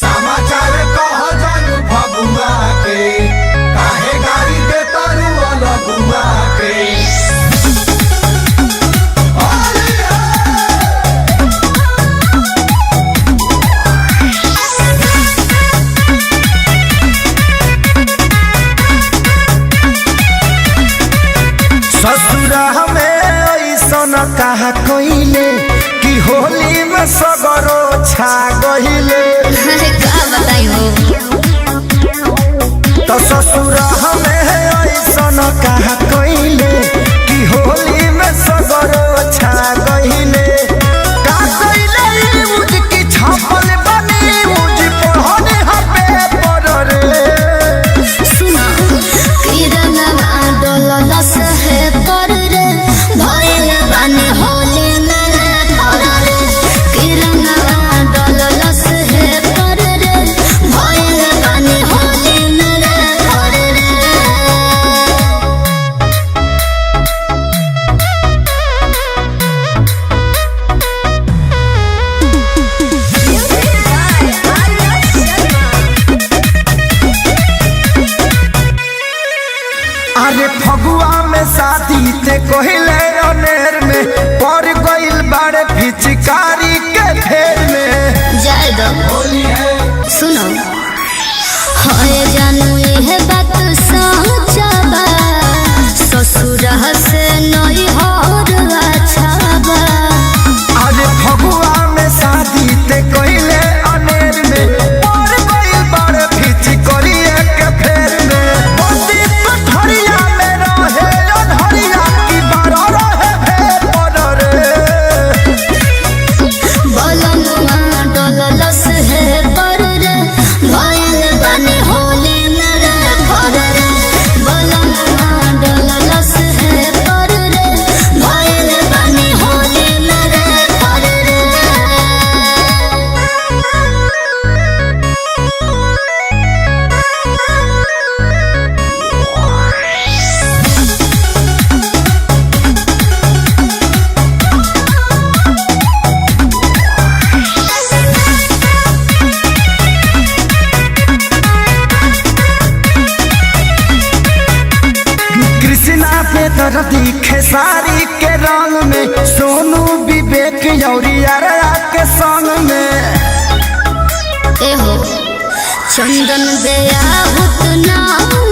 समाचार कह जानू फगुआ के काहे गाड़ी दे तारू अलगुआ के ससुरा में ऐसन कहा कइले कि होली में सगरो छा गइले का बताई हो तो ससुरा में ऐसन कहा कइले कि होली में सगरो छा गइले का कइले मुझ की छापल बनी मुझ पढ़ने हपे पर रे सुना किरणवा डोलस है पर रे भइल बानी होली में रे पर रे किरणवा डोलस है पर रे भइल बानी होली में रे पर रे अरे फगुआ में शादी ते कोहिले अनेर में पड़ गइल बाड़े पिचकारी के फेर में जाए दो होली है सुनो होए जानू ये बात सच्चा बा ससुर से नई हर अच्छा बा अरे फगुआ में शादी ते कोहिले अनेर में पड़ गइल बाड़े पिचकारी के फेर में बंदी पथरिया में रहे अनहरिया की बारा रहे फेर पर रे बलनुआ डोलस है पर रे भइल बानी होली में रे पर रे बलनुआ डोलस है पर रे भइल बानी होली में रे पर रे कृष्णा पे दर्दी खेसारी के रंग में सोनू विवेक यौरिया के संग में एहो चंदन दया भूत नाम